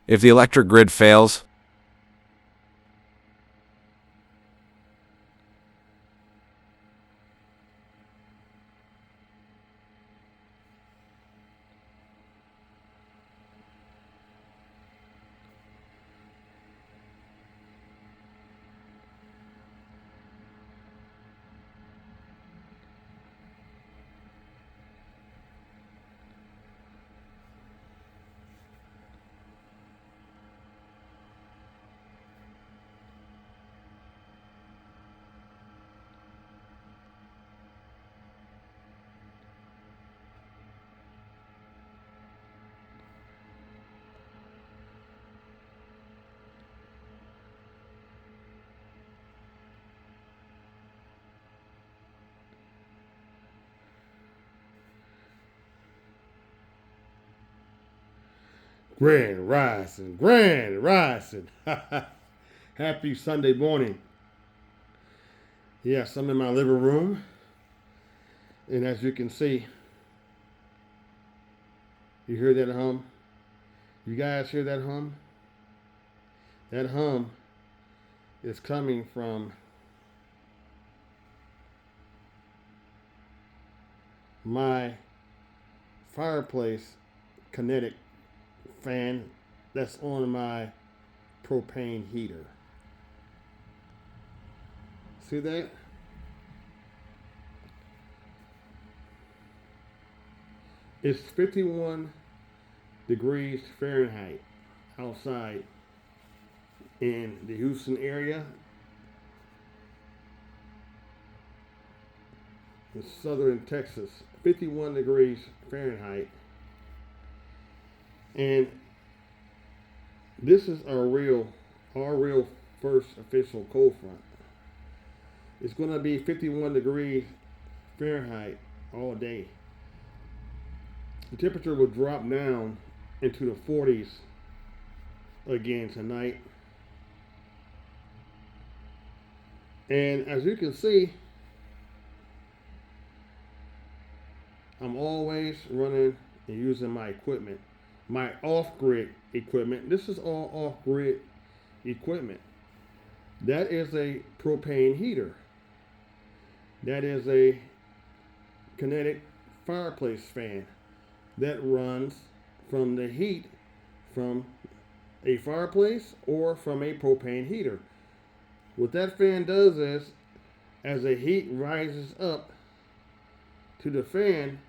If the electric grid fails, Grand rising, grand rising. Happy Sunday morning. Yes, I'm in my living room, and as you can see, you hear that hum? You guys hear that hum? That hum is coming from my fireplace kinetic fan that's on my propane heater. See that? It's 51 degrees Fahrenheit outside in the Houston area, in southern Texas. 51 degrees Fahrenheit. And this is our real first official cold front. It's going to be 51 degrees Fahrenheit all day. The temperature will drop down into the 40s again tonight. And as you can see, I'm always running and using my equipment, my off-grid equipment. This is all off-grid equipment. That is a propane heater. That is a kinetic fireplace fan that runs from the heat from a fireplace or from a propane heater. What that fan does is, as the heat rises up to the fan,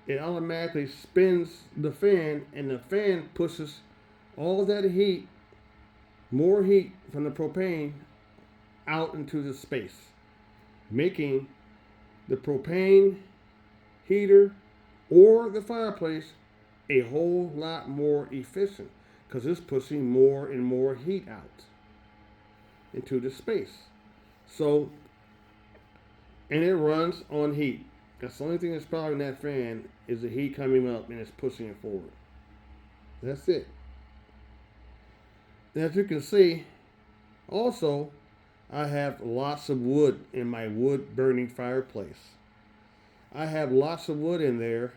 it automatically spins the fan, and the fan pushes all that heat, more heat from the propane, out into the space, making the propane heater or the fireplace a whole lot more efficient because it's pushing more and more heat out into the space. So, and it runs on heat. That's the only thing that's powering that fan is the heat coming up and it's pushing it forward. That's it. And as you can see, also, I have lots of wood in my wood burning fireplace. I have lots of wood in there,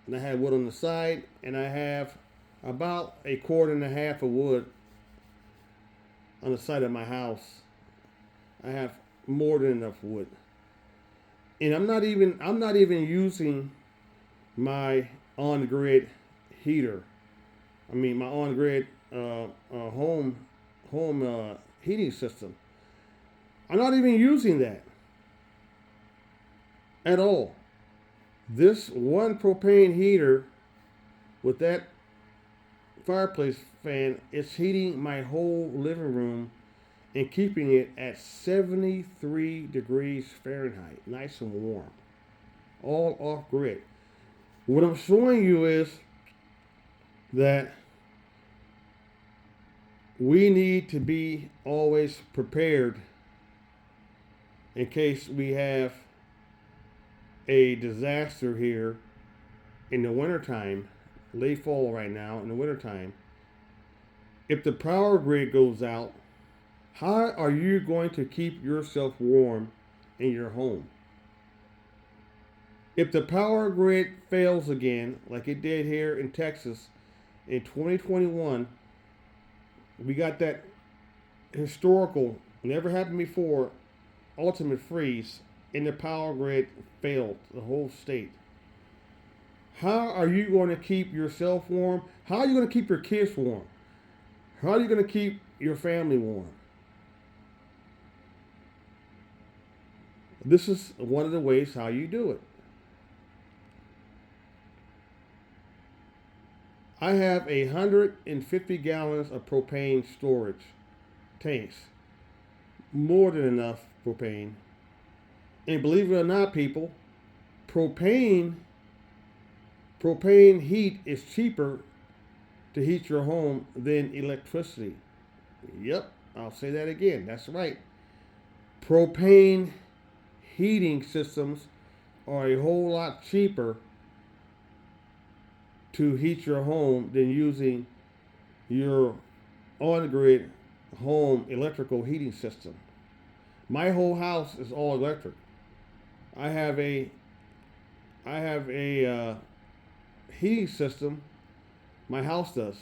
and I have wood on the side, and I have about a quart and a half of wood on the side of my house. I have more than enough wood. And I'm not even using my on-grid heater. I mean my on-grid home heating system. I'm not even using that at all. This one propane heater with that fireplace fan is heating my whole living room and keeping it at 73 degrees Fahrenheit, nice and warm, all off grid. What I'm showing you is that we need to be always prepared in case we have a disaster here in the wintertime, late fall right now, in the wintertime. If the power grid goes out, how are you going to keep yourself warm in your home? If the power grid fails again, like it did here in Texas in 2021, we got that historical, never happened before, ultimate freeze, and the power grid failed the whole state. How are you going to keep yourself warm? How are you going to keep your kids warm? How are you going to keep your family warm? This is one of the ways how you do it. I have 150 gallons of propane storage tanks. More than enough propane. And believe it or not, people, propane heat is cheaper to heat your home than electricity. Yep, I'll say that again. That's right. Propane heating systems are a whole lot cheaper to heat your home than using your on-grid home electrical heating system. My whole house is all electric. I have a heating system. My house does.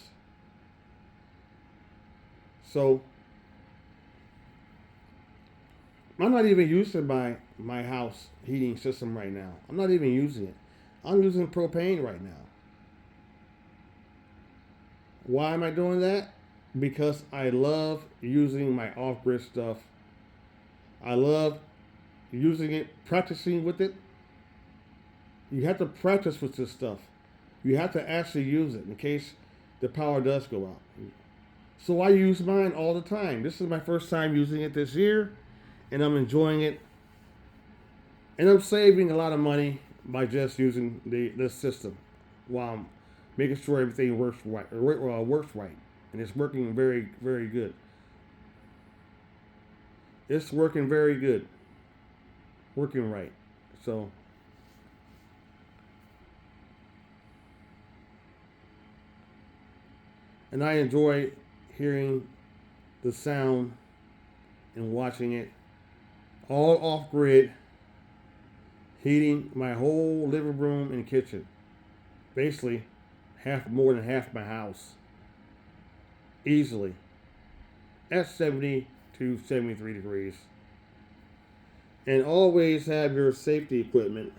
So I'm not even using my house heating system right now. I'm not even using it. I'm using propane right now. Why am I doing that? Because I love using my off-grid stuff. I love using it, practicing with it. You have to practice with this stuff. You have to actually use it in case the power does go out. So I use mine all the time. This is my first time using it this year, and I'm enjoying it. And I'm saving a lot of money by just using this system while I'm making sure everything works right. And it's working very, very good. It's working very good. Working right. So and I enjoy hearing the sound and watching it all off grid, heating my whole living room and kitchen. Basically, more than half my house. Easily. At 70 to 73 degrees. And always have your safety equipment.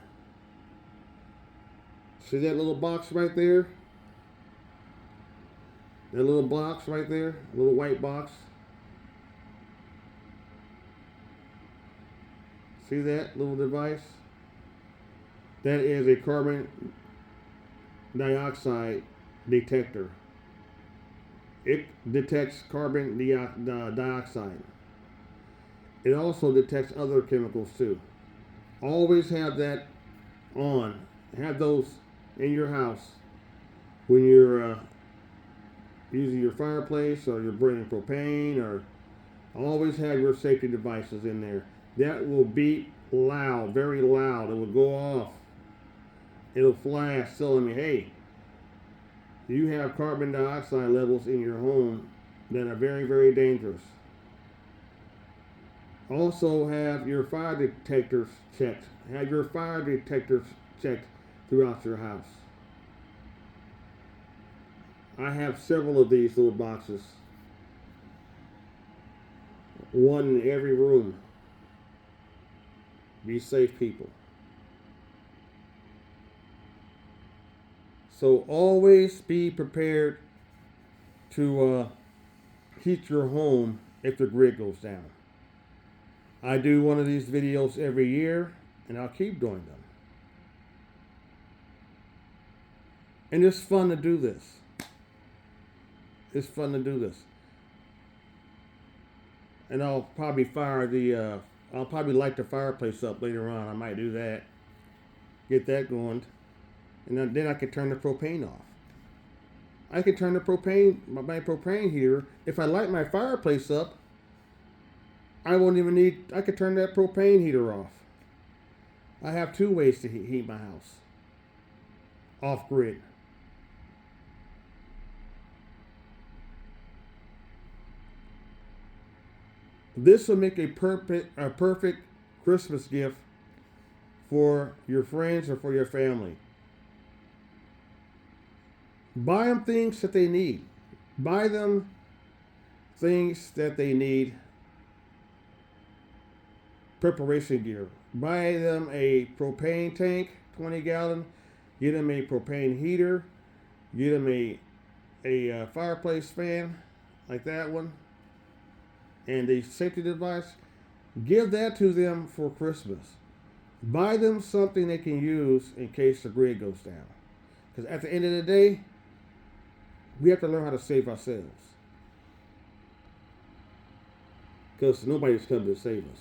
See that little box right there? That little box right there? Little white box. See that little device? That is a carbon dioxide detector. It detects carbon dioxide. It also detects other chemicals too. Always have that on. Have those in your house when you're using your fireplace or you're burning propane, or always have your safety devices in there. That will beep loud, very loud. It will go off. It'll flash telling me, hey, you have carbon dioxide levels in your home that are very, very dangerous. Also have your fire detectors checked. Have your fire detectors checked throughout your house. I have several of these little boxes. One in every room. Be safe, people. So always be prepared to heat your home if the grid goes down. I do one of these videos every year, and I'll keep doing them. And it's fun to do this. It's fun to do this. And I'll probably I'll probably light the fireplace up later on. I might do that. Get that going. And then I can turn the propane off. I can turn my propane heater. If I light my fireplace up, I could turn that propane heater off. I have two ways to heat my house. Off grid. This will make a perfect Christmas gift for your friends or for your family. Buy them things that they need. Buy them things that they need. Preparation gear. Buy them a propane tank, 20 gallon. Get them a propane heater. Get them a fireplace fan, like that one. And a safety device. Give that to them for Christmas. Buy them something they can use in case the grid goes down. Because at the end of the day, we have to learn how to save ourselves. Because nobody's coming to save us.